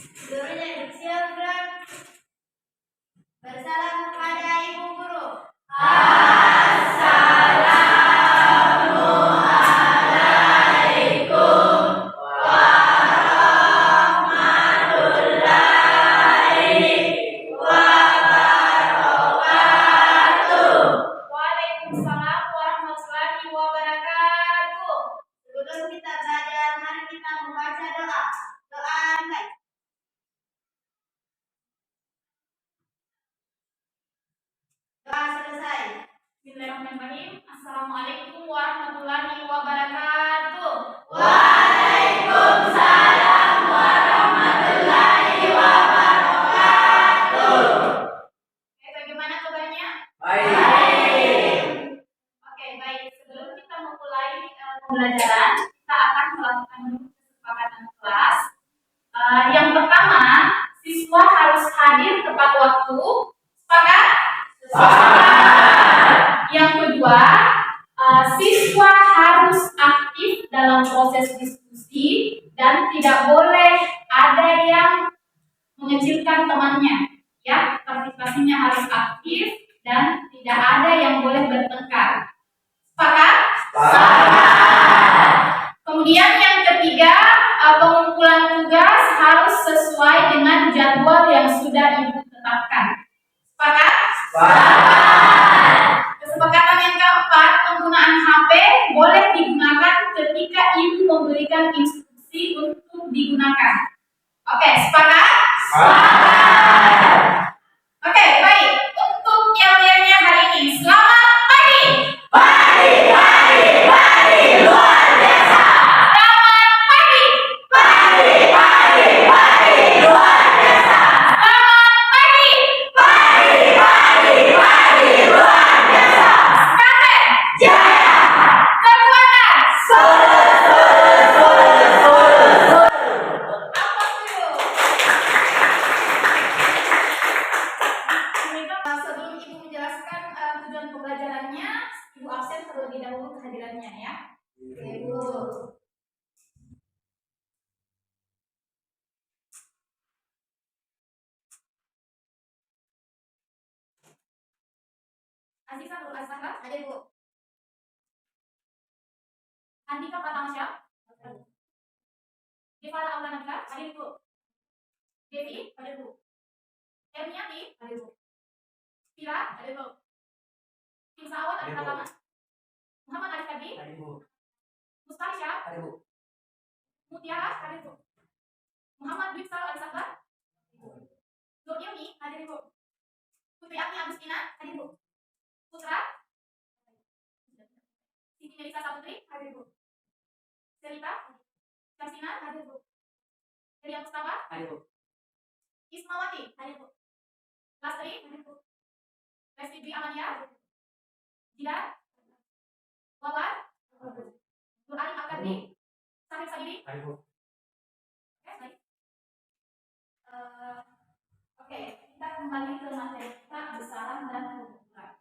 Seluruhnya duduk gerak. Bersalam kepada Ibu Guru. Assalamualaikum warahmatullahi wabarakatuh. Waalaikumsalam warahmatullahi wabarakatuh. Sebelum kita belajar, mari kita membaca doa. Doa dimulai. Doa selesai. Bismillahirrahmanirrahim. Assalamualaikum warahmatullahi wabarakatuh. Waalaikumsalam warahmatullahi wabarakatuh. Oke, bagaimana kabarnya? Baik. Oke, baik. Sebelum kita memulai pembelajaran, kita akan melakukan kesepakatan kelas. Yang pertama, siswa harus hadir tepat waktu. Sepakat? Yang kedua, siswa harus aktif dalam proses diskusi dan tidak boleh ada yang mengecilkan temannya. Ya, partisipasinya harus aktif dan tidak ada yang boleh bertengkar. Sepakat? Kemudian yang ketiga, pengumpulan tugas harus sesuai dengan jadwal yang sudah Ibu tetapkan. Sepakat? Kesepakatan yang keempat, penggunaan HP boleh digunakan ketika Ibu memberikan instruksi untuk digunakan. Oke, sepakat? Oke, baik. Untuk yang lainnya hari ini, selamat pagi. Pagi luar biasa. Selamat pagi. Pagi luar biasa. Selamat pagi. Pagi luar biasa. Kapten Jaya. Kekuatan. Sebelum Ibu menjelaskan tujuan pembelajarannya, Ibu absen terlebih dahulu kehadirannya ya. Ibu. Aziza Nur Azhar, ada Ibu. Andika Pratamsya, Devara Aulanabila, ada Ibu. Devi, ada Ibu. Erniati, ada Ibu. Pira, ada Ibu. Timsawat, ada Pratama. Muhammad Arif Kadri, ada Ibu. Mustarisha, ada Ibu. Mutiara, ada Ibu. Muhammad Dwiksal Alisakbar, Nur Ilmi, ada Ibu. Putri Agni Agustina, ada Ibu. Putra, Siti Melisa Saputri, ada Ibu. Selita, Syamsina, ada Ibu. Delia Mustafa, ada Ibu. Ismawati, ada Ibu. Lastri, ada Ibu. Lesti Dwi Amalia, ada Ibu. Jida, Wawar, Nur Ali Akadni, Sahib Sadiri, ada Ibu. Oke, baik. Oke, kita kembali ke materi kita, besaran dan pengumpulan.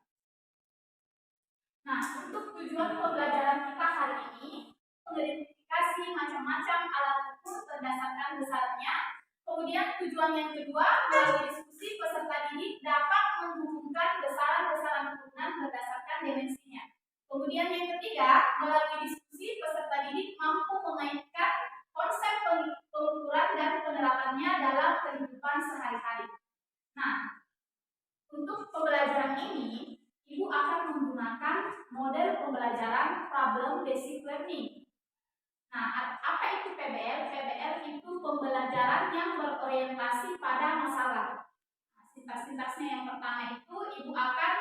Nah, untuk tujuan pembelajaran kita hari ini, mengidentifikasi macam-macam alat ukur berdasarkan besarannya. Kemudian tujuan yang kedua, melalui diskusi peserta didik dapat menghubungkan besaran-besaran urunan berdasarkan dimensinya. Kemudian yang ketiga, melalui diskusi peserta didik mampu mengaitkan konsep pengukuran dan penerapannya dalam kehidupan sehari-hari. Nah, untuk pembelajaran ini, Ibu akan menggunakan model pembelajaran problem basic learning. Nah, apa itu PBL? PBL itu pembelajaran yang berorientasi pada masalah. Nah, sintaks-sintaksnya yang pertama itu, Ibu akan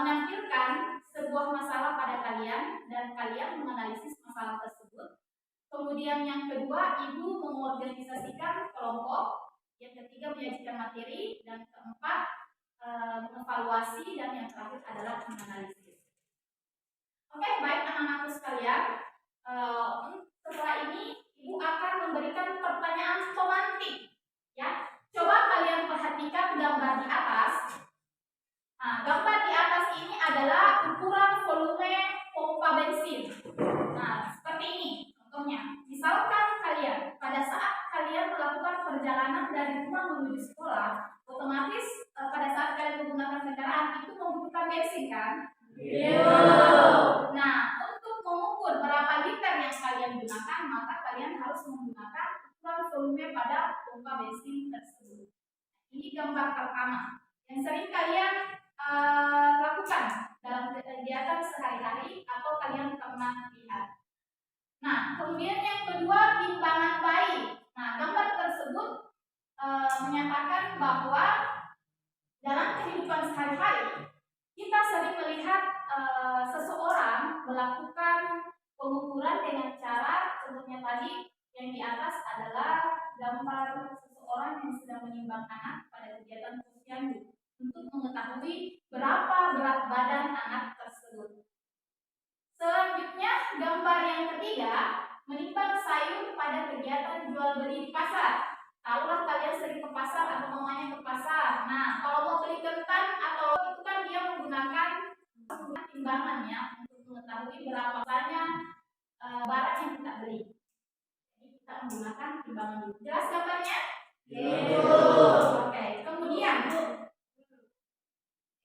menampilkan sebuah masalah pada kalian dan kalian menganalisis masalah tersebut. Kemudian yang kedua, Ibu mengorganisasikan kelompok. Yang ketiga, menyajikan materi. Dan keempat, mengevaluasi. Dan yang terakhir adalah menganalisis. Oke, baik anak-anakku sekalian. Setelah ini, Ibu akan memberikan pertanyaan pemantik. Ya, coba kalian perhatikan gambar di atas. Nah, gambar di atas ini adalah ukuran volume pompa bensin. Nah, seperti ini contohnya. Misalkan kalian pada saat kalian melakukan liter yang kalian gunakan, maka kalian harus menggunakan ukuran volume pada pompa bensin tersebut. Ini gambar pertama yang sering kalian lakukan dalam kegiatan sehari-hari atau kalian pernah lihat. Nah, kemudian yang kedua, timbangan bayi. Nah, gambar tersebut menyatakan bahwa dalam kehidupan sehari-hari kita sering melihat seseorang melakukan pengukuran dengan cara, contohnya tadi yang di atas adalah gambar seseorang yang sedang menimbang anak pada kegiatan posyandu untuk mengetahui berapa berat badan anak tersebut. Selanjutnya, gambar yang ketiga, menimbang sayur pada kegiatan jual beli di pasar. Tahulah kalian sering ke pasar atau mamanya ke pasar. Nah, kalau mau beli kentang atau itu kan dia menggunakan timbangannya untuk mengetahui berapa banyak barang yang kita beli. Jadi kita menggunakan timbangan dulu. Jelas gambarnya? Oke. Kemudian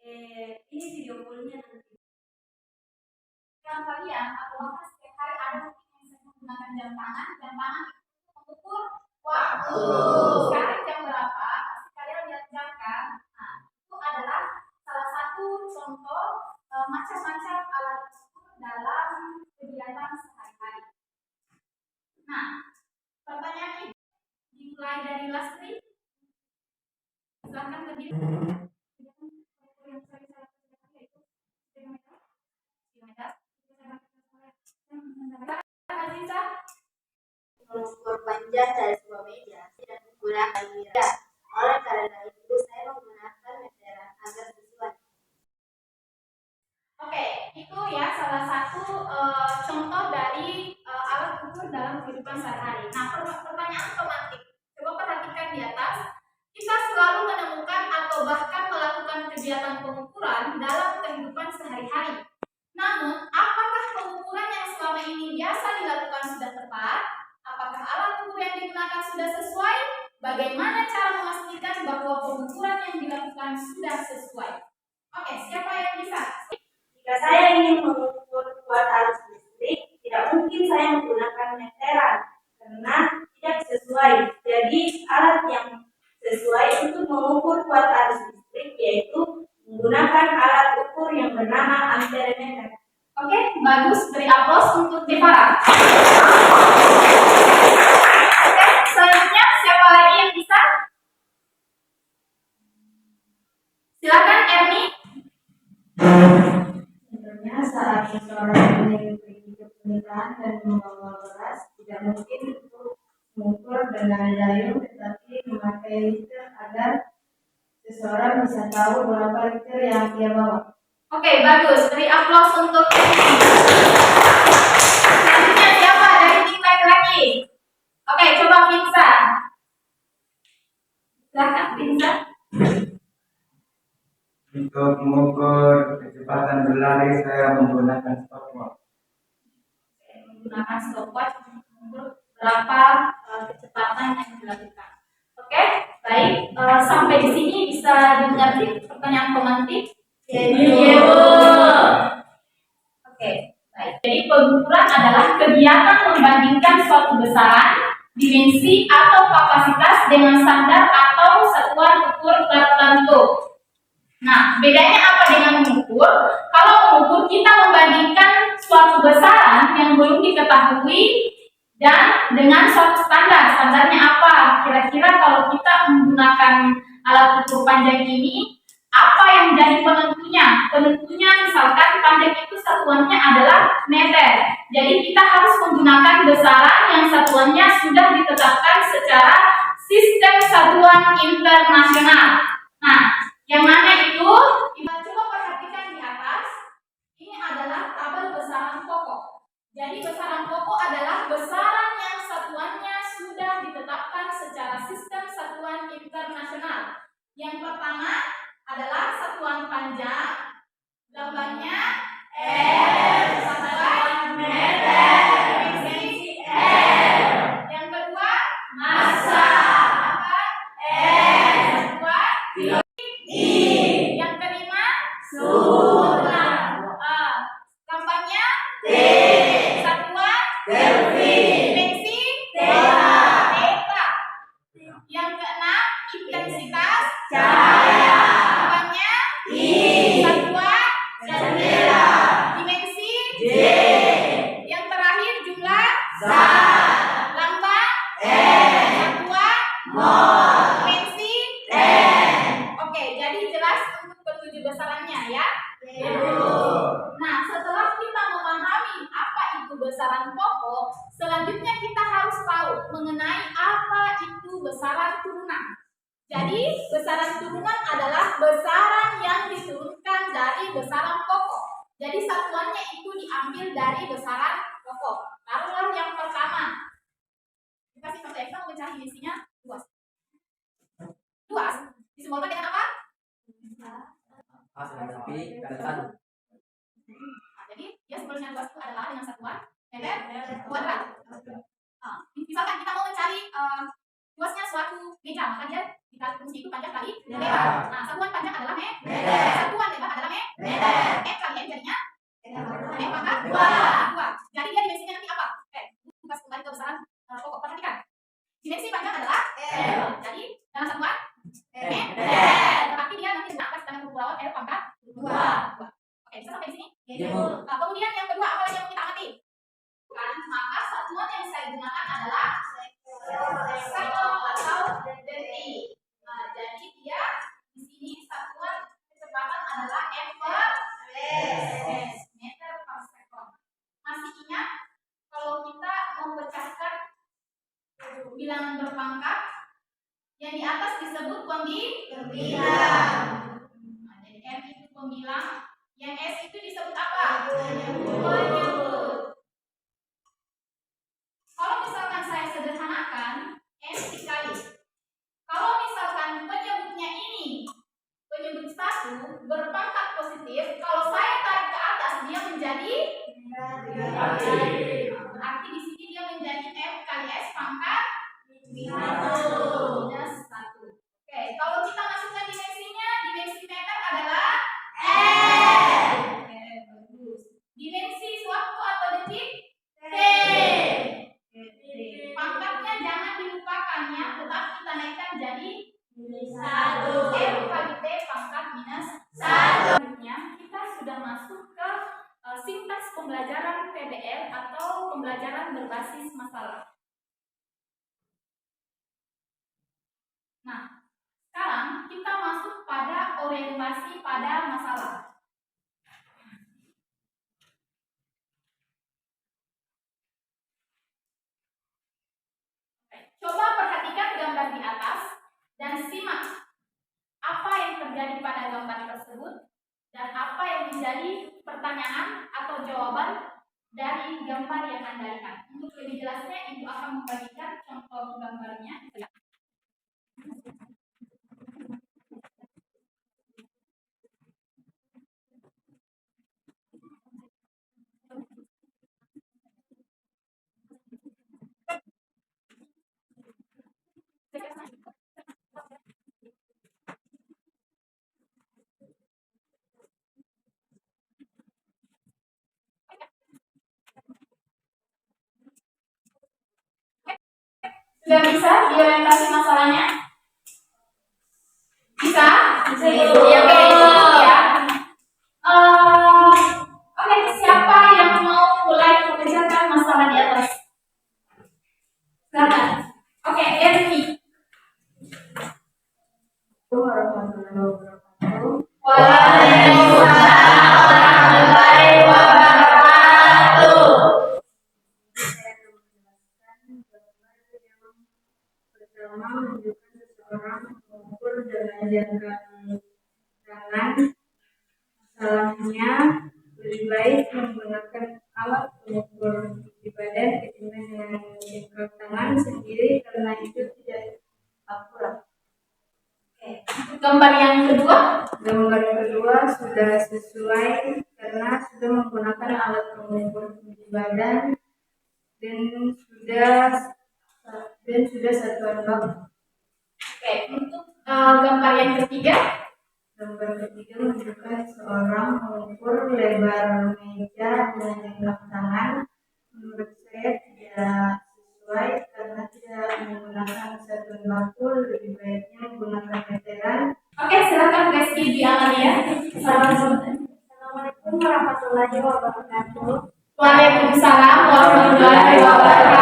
ini video call-nya nanti. Kalian atau bahkan setiap hari ada mungkin yang menggunakan jam tangan itu mengukur waktu. Sekarang jam berapa? Kalian lihat jam kan? Nah, itu adalah salah satu contoh macam-macam alat ukur dalam kegiatan sehari-hari. Nah, pertanyaan ini dimulai dari Lastri. Silakan berdiri. Mengukur panjang dari sebuah meja tidak menggunakan mira. Oleh karena itu saya menggunakan meteran agar sesuai. Oke, itu ya salah satu contoh dari alat ukur dalam kehidupan sehari-hari. Nah, pertanyaan otomatis. Coba perhatikan di atas. Kita selalu menemukan atau bahkan melakukan kegiatan pengukuran dalam kehidupan sehari-hari. Namun, apakah pengukuran yang selama ini biasa dilakukan sudah tepat? Apakah alat ukur yang digunakan sudah sesuai? Bagaimana cara memastikan bahwa pengukuran yang dilakukan sudah sesuai? Oke, siapa yang bisa? Jika saya ingin mengukur kuat arus listrik, tidak mungkin saya menggunakan meteran karena tidak sesuai. Jadi alat yang sesuai untuk mengukur kuat arus listrik yaitu menggunakan alat ukur yang bernama amperemeter. Oke, bagus. Beri aplaus untuk Devara. Oke, selanjutnya siapa lagi yang bisa? Silakan Erni. Sebenarnya saat seseorang ingin pergi ke pernikahan dan membawa beras, tidak mungkin untuk mengukur dengan dayung, tetapi memakai liter agar seseorang bisa tahu berapa liter yang dia bawa. Oke, bagus. Beri aplaus untuk Erni. Selanjutnya siapa dari tim laki-laki? Oke, coba Finsa. Silakan Finsa. Untuk mengukur kecepatan berlari saya menggunakan stopwatch. Menggunakan stopwatch untuk mengukur berapa kecepatan yang dilakukan. Oke, baik. Sampai di sini bisa dimengerti pertanyaan pemantik? Iya. Oke, baik. Jadi pengukuran adalah kegiatan membandingkan suatu besaran, dimensi atau kapasitas dengan standar atau satuan ukur tertentu. Nah, bedanya apa dengan mengukur? Kalau mengukur kita membandingkan suatu besaran yang belum diketahui dan dengan suatu standar. Standarnya apa? Kira-kira kalau kita menggunakan alat ukur panjang ini, apa yang menjadi penentunya? Penentunya misalkan panjang itu satuannya adalah meter. Jadi kita harus menggunakan besaran yang satuannya sudah ditetapkan secara sistem satuan internasional. Nah, yang mana itu? Coba perhatikan di atas. Ini adalah tabel besaran pokok. Jadi besaran pokok adalah besaran yang satuannya sudah ditetapkan secara sistem satuan internasional. Yang pertama adalah satuan panjang, gambarnya R, satuan meter, dimensi R. Yang kedua massa, R, satuan yang kelima suhu. Gambarnya T, satuan Lambang? Satuan? Dimensi? Oke, jadi jelas untuk ketujuh besarannya ya. Nah, setelah kita memahami apa itu besaran pokok, selanjutnya kita harus tahu mengenai apa itu besaran turunan. Jadi, besaran turunan adalah besaran yang diturunkan dari besaran pokok. Jadi, satuannya itu diambil dari besaran pokok. Taruhlah yang pertama. Dikasih contoh X mau mencari dimensinya 2. 2 disimbolkan dengan apa? Tapi kada satu. Jadi dia simbolnya 2 itu adalah dengan satuan meter kuadrat. Misalkan kita mau mencari luasnya suatu meja, maka dia dikali fungsi itu panjang kali lebar. Nah, satuan panjang adalah meter, satuan lebar adalah meter. M kali M jadinya M pangkat 2. Jadi dia dimensinya nanti apa? Kita kembali ke besaran pokok. Perhatikan. Dimensi panjang adalah L. Jadi dalam satuan meter. Berarti dia nanti akan dengan kepulauan L pangkat 2. Oke, bisa sampai di sini? Kemudian yang kedua, apa lagi yang kita amati? Maka satuan yang saya gunakan adalah sekon atau detik. Nah, jadi dia di sini satuan kecepatan adalah m per meter per sekon. Masih ingat kalau kita memecahkan bilangan berpangkat yang di atas disebut pembilang. Nah, jadi m itu pembilang, yang s itu disebut apa? Penyebut. Kalau misalkan saya sederhanakan, m dikali. Kalau misalkan penyebutnya ini penyebut 1 berpangkat positif, kalau saya tarik ke atas dia menjadi negatif. Berarti di sini dia menjadi m kali s pangkat minus 1. Oke, kalau kita masukkan dimensinya, dimensi meter adalah L. Oke, bagus. Dimensi suatu atau detik T. Pangkatnya jangan dilupakan ya, tetap kita naikkan jadi 1. M kali T pangkat minus 1. Kita sudah masuk ke sintaks pembelajaran PBL atau pembelajaran berbasis masalah. Nah, sekarang kita masuk pada orientasi pada masalah. Coba perhatikan gambar di atas dan simak apa yang terjadi pada gambar tersebut dan apa yang menjadi pertanyaan atau jawaban dari gambar yang Anda lihat. Untuk lebih jelasnya, Ibu akan membagikan contoh gambarnya. Sudah bisa diorientasi masalahnya? Bisa? Bisa. Ya, oke, ya. Oke, siapa yang mau mulai mengerjakan masalah di atas? Silakan. Oke, Erni. Waalaikumsalam warahmatullahi wabarakatuh. Pertama, menunjukkan seseorang mengukur dengan jangkauan tangan. Masalahnya, lebih baik menggunakan alat pengukur di badan ketimbang dengan jangkauan tangan sendiri karena itu tidak akurat. Gambar yang kedua. Gambar kedua sudah sesuai karena sudah menggunakan alat pengukur di badan dan sudah satuan baku. Oke, untuk gambar yang ketiga. Gambar ketiga menunjukkan seorang mengukur lebar meja dengan jangkauan tangan. Menurut saya tidak sesuai karena tidak menggunakan satuan baku, lebih baiknya menggunakan meteran. Oke, silakan Reski dialami ya. Assalamualaikum warahmatullahi wabarakatuh. Waalaikumsalam warahmatullahi wabarakatuh.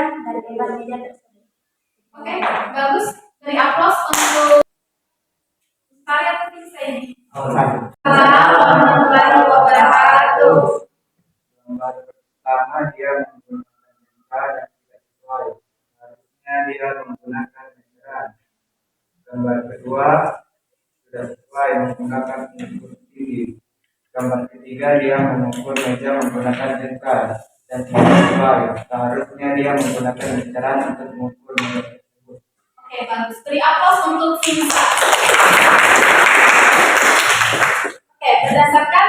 dan lebar meja tersebut. Oke, bagus. Beri aplaus untuk karya tulis saya ini. Assalamualaikum Warahmatullahi wabarakatuh. Gambar pertama dia menggunakan jengkal dan tidak sesuai. Harusnya dia menggunakan meteran. Gambar kedua sudah sesuai menggunakan pengukur tinggi. Gambar ketiga dia mengukur meja menggunakan jengkal dan tidak sesuai. Seharusnya dia menggunakan meteran untuk mengukur meja tersebut. Oke, bagus. Beri aplaus untuk Sinsa. Oke, berdasarkan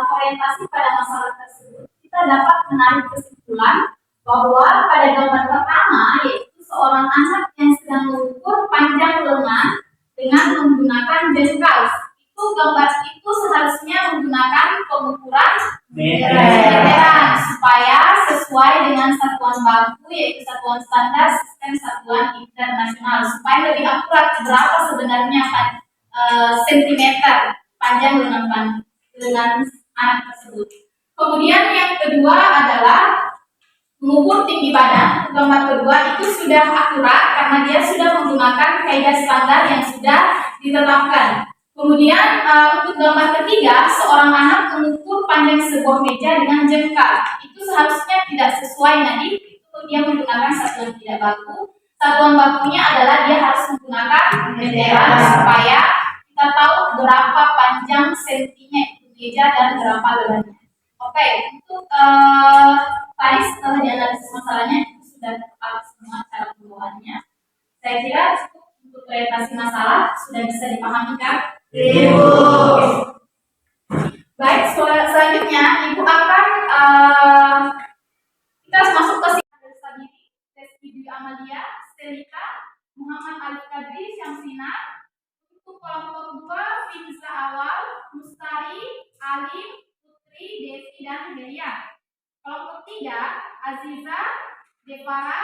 orientasi pada masalah tersebut, kita dapat menarik kesimpulan bahwa pada gambar pertama, yaitu seorang anak yang sedang mengukur panjang lengan dengan menggunakan jengkal. Itu gambar itu seharusnya menggunakan pengukuran meteran supaya sesuai dengan satuan baku, yaitu satuan standar sistem satuan internasional, supaya lebih akurat berapa sebenarnya sentimeter panjang lengan anak tersebut. Kemudian yang kedua adalah mengukur tinggi badan. Gambar kedua itu sudah akurat karena dia sudah menggunakan kaidah standar yang sudah ditetapkan. Kemudian untuk gambar ketiga, seorang anak mengukur panjang sebuah meja dengan jengkal. Itu seharusnya tidak sesuai tadi. Itu dia menggunakan satuan tidak baku. Satuan bakunya adalah dia harus menggunakan meteran supaya kita tahu berapa panjang sentinya itu meja dan berapa lebarnya. Oke, untuk tadi setelah dianalisis masalahnya itu sudah tepat semua cara pembawaannya. Saya kira cukup untuk orientasi masalah sudah bisa dipahami kan? Ibu. Baik, selanjutnya Ibu akan kita masuk ke sesi Rizky Dwi Amalia, Selika, Muhammad Ali Kadri, Syamsina. Untuk kelompok 2, Finza Awal, Mustari, Alim, Putri, Devi, dan Delia. Kelompok 3, Aziza, Devara,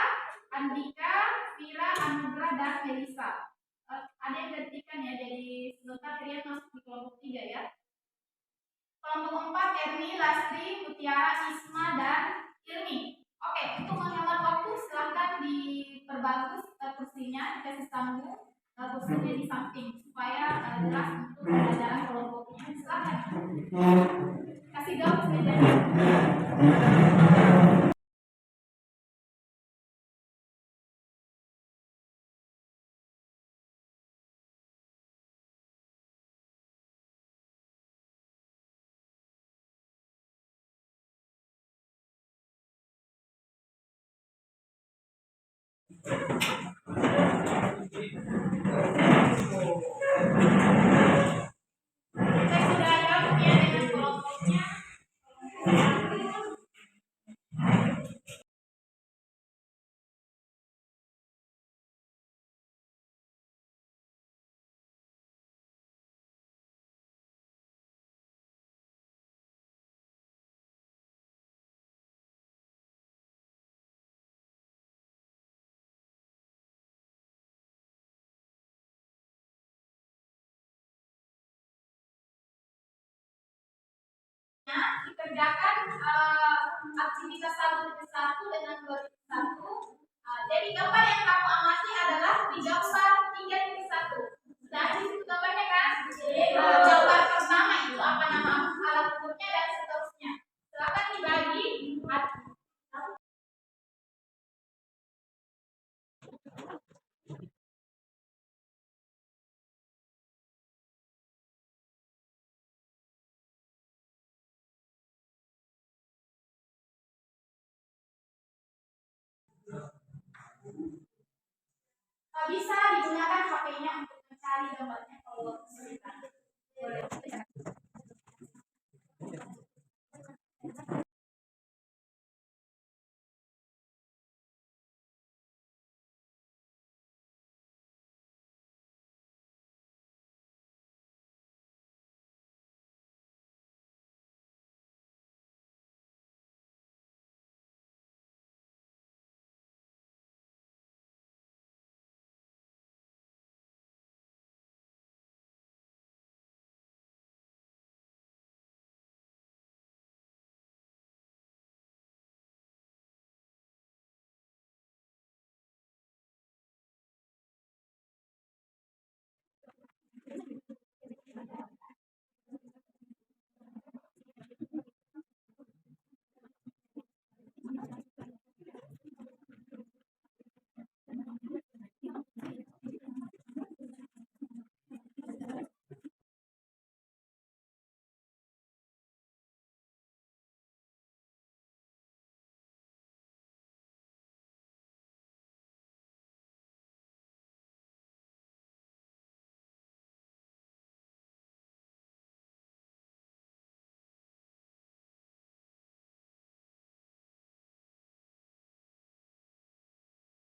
Andika, Vira, Anugrah, dan Melisa. Ada yang gantikan ya, jadi sebentar kalian masuk di kelompok 3 ya. Kelompok 4, Erni, Lastri, Mutiara, Isma, dan Ilmi. Oke, untuk menghemat waktu silahkan diperbagus kursinya, dikasih sambung kursinya di samping supaya jelas untuk pelajaran kelompoknya. Silahkan kasih gabung saja. Saya sudah gabung ya dengan kelompoknya. Dikerjakan aktivitas 1.1 dengan 2.1. Jadi gambar yang kamu amati adalah di gambar 3.1. Sudah di situ gambarnya kan? Gambar pertama itu apa nama alat ukurnya dan seterusnya. Silakan dibagi. Bisa digunakan HP-nya untuk mencari gambarnya kalau kesulitan. Boleh.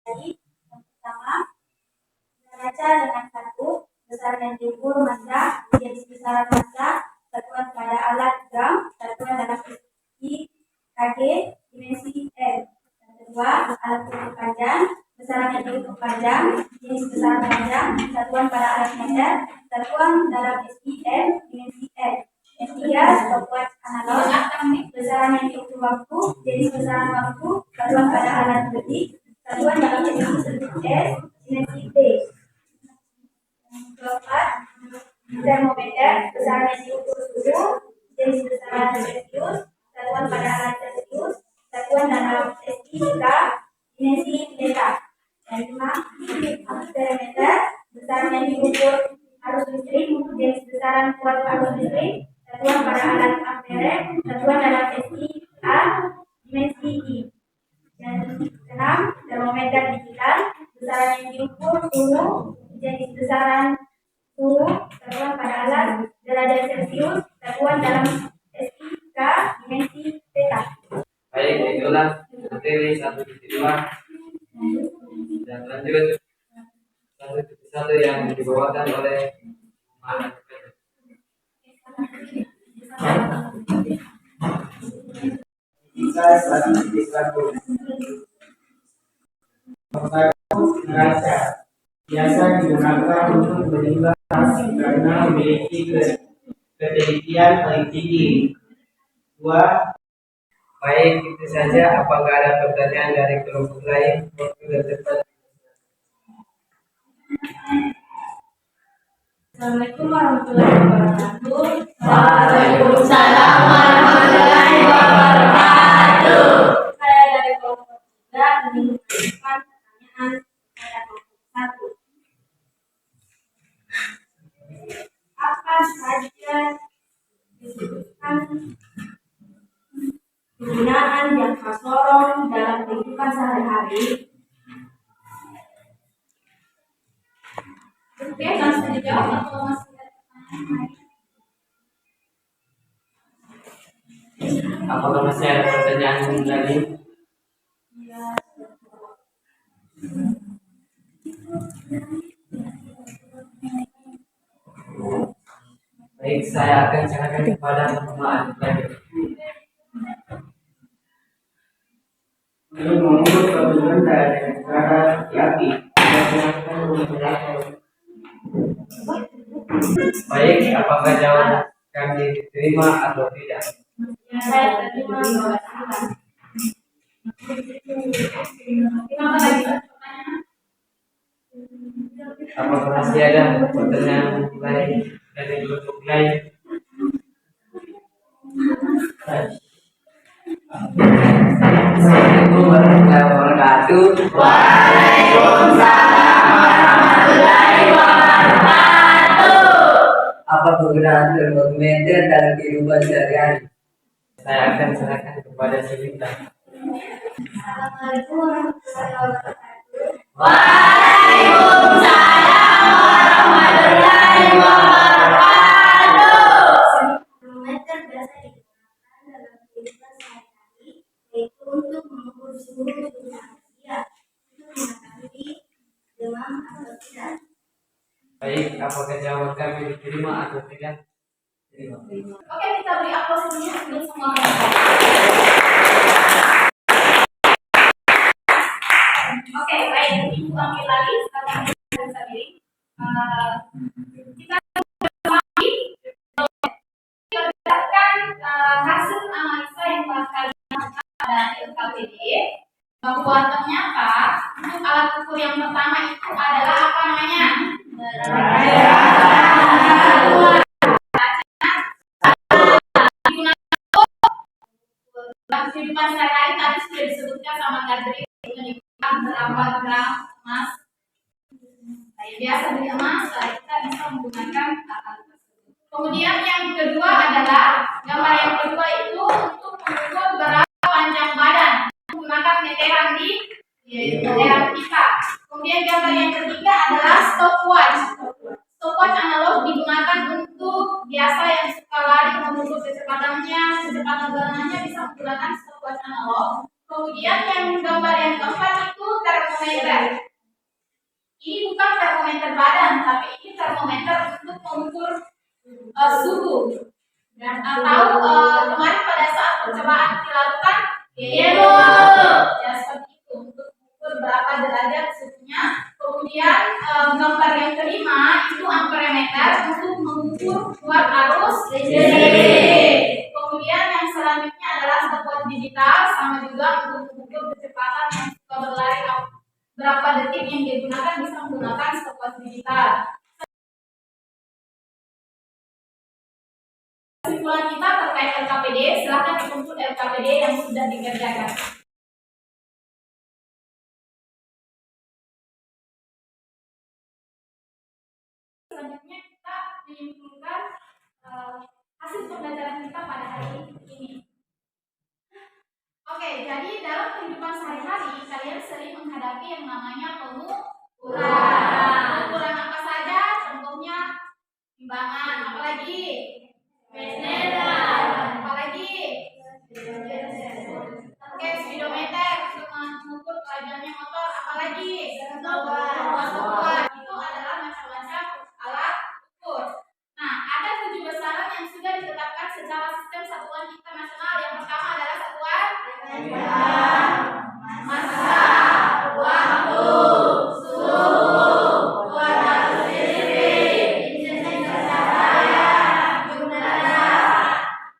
Jadi yang pertama, neraca dengan satu besar yang diukur massa menjadi besaran massa satuan pada alat gram satuan dalam SI kg dimensi L. Yang kedua, alat ukur panjang besaran yang diukur panjang jenis besaran panjang satuan pada alat meter satuan dalam SI M dimensi L. Yang ketiga, stopwatch analog besaran yang diukur waktu jenis besaran waktu satuan pada alat detik satuan dalam SI S dimensi T. Keempat, termometer besaran yang diukur suhu jenis besaran Celcius satuan pada alat Celcius satuan dalam SI K dimensi delta. Yang lima, amperemeter besaran yang diukur arus listrik jenis besaran kuat arus listrik satuan pada alat ampere satuan dalam SI A dimensi I. Dan keenam, termometer digital besaran yang diukur suhu jenis besaran suhu satuan pada alat derajat Celcius satuan dalam SI K dimensi theta. Baik, itulah materi 1.2 dan lanjut 1.1 yang dibawakan oleh Mana. Kita 1.1 neraca biasa digunakan untuk menimbang karena memiliki ketelitian paling tinggi. 2. Baik, itu saja. Apakah ada pertanyaan dari kelompok lain? Waktu dan tempat. Assalamualaikum warahmatullahi wabarakatuh. Waalaikumsalam warahmatullahi wabarakatuh. Saya dari kelompok 3 ingin mengajukan pertanyaan pada kelompok 1. Apa saja disebutkan penggunaan jangka sorong dalam kehidupan sehari-hari? Oke, langsung dijawab atau masih ada pertanyaan lain? Apakah masih ada pertanyaan lagi? Baik, saya akan serahkan kepada pemaaf lagi. Untuk mengukur suatu benda dengan cara yakin menggunakan menggunakan. Baik, apakah jawaban kami diterima atau tidak? Saya terima bahwa Kenapa lagi pertanyaan? Apakah masih ada pertanyaan lain dari kelompok lain? Assalamualaikum warahmatullahi wabarakatuh. Waalaikumsalam warahmatullahi wabarakatuh. Apa kegunaan termometer dalam kehidupan sehari-hari? Saya akan serahkan kepada Sinta. Assalamualaikum warahmatullahi wabarakatuh. Waalaikumsalam warahmatullahi wabarakatuh. Termometer biasa digunakan dalam kehidupan sehari-hari, yaitu untuk mengukur suhu tubuh manusia, untuk mengetahui demam atau tidak. Baik, apakah jawaban kami diterima atau tidak? Terima. Oke, kita beri aplaus dulu untuk semua kelompok. Oke, baik. Ibu ambil lagi sekarang kita bisa diri. Kita kembali berdasarkan hasil analisa yang telah kalian lakukan pada LKPD bahwa ternyata untuk alat ukur yang pertama itu adalah apa namanya? Kehidupan sehari-hari tadi sudah disebutkan sama Gadri berapa gram emas. Nah, biasa beli emas, kita bisa menggunakan alat tersebut. Kemudian yang kedua adalah gambar yang kedua itu untuk mengukur berapa panjang badan menggunakan meteran yaitu meteran pika. Kemudian gambar yang ketiga adalah stopwatch. Stopwatch analog digunakan untuk biasa yang suka lari mengukur kecepatannya, kecepatan jalanannya bisa menggunakan stopwatch analog. Kemudian yang gambar yang keempat itu termometer termometer. Ini bukan termometer badan, tapi ini termometer untuk mengukur suhu. Dan tahu kemarin pada saat percobaan dilakukan, ya seperti itu untuk mengukur berapa derajat suhunya. Kemudian gambar yang kelima itu amperemeter untuk mengukur kuat arus listrik. Kemudian yang selanjutnya adalah stopwatch digital, sama juga untuk mengukur kecepatan yang suka berlari berapa detik yang digunakan, bisa menggunakan stopwatch digital. Kesimpulan kita terkait LKPD, silakan dikumpul LKPD yang sudah dikerjakan. Selanjutnya kita menyimpulkan hasil pembelajaran kita pada hari ini. Oke, jadi dalam kehidupan sehari-hari kalian sering menghadapi yang namanya pengukuran. Pengukuran apa saja? Contohnya timbangan, apalagi meter, apalagi oke, speedometer untuk mengukur kelajuannya motor, apalagi itu adalah macam-macam alat ukur. Nah, ada 7 besaran yang sudah ditetapkan secara sistem satuan internasional. Yang pertama adalah satuan massa, waktu, suhu, kuat arus listrik, intensitas cahaya, udara.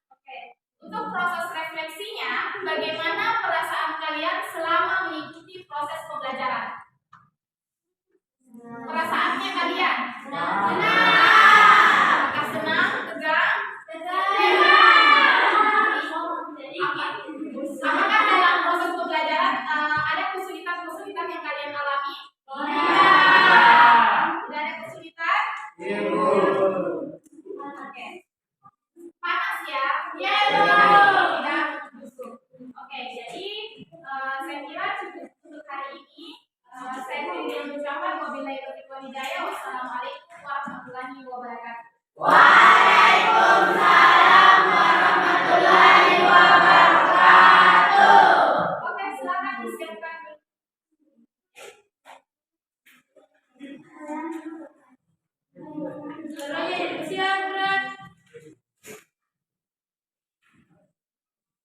Oke, untuk proses refleksinya, bagaimana perasaan kalian selama mengikuti proses pembelajaran? Perasaannya kalian? Senang. Apakah senang? Tegang? Apakah dalam proses pembelajaran ada kesulitan-kesulitan yang kalian alami? Tidak ada kesulitan? Oke. Panas ya? Tidak busuk. Oke, jadi saya kira cukup untuk hari ini. Saya ingin mengucapkan wabillahi taufiq wal hidayah. Wassalamualaikum warahmatullahi wabarakatuh. Waalaikumsalam warahmatullahi wabarakatuh. Oke, silakan disiapkan. Siap, berat.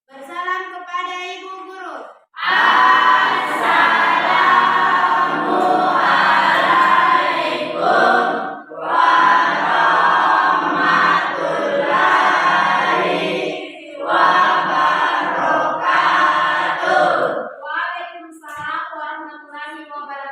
Bersalam kepada Ibu Guru. Waalaikumsalam warahmatullahi wabarakatuh.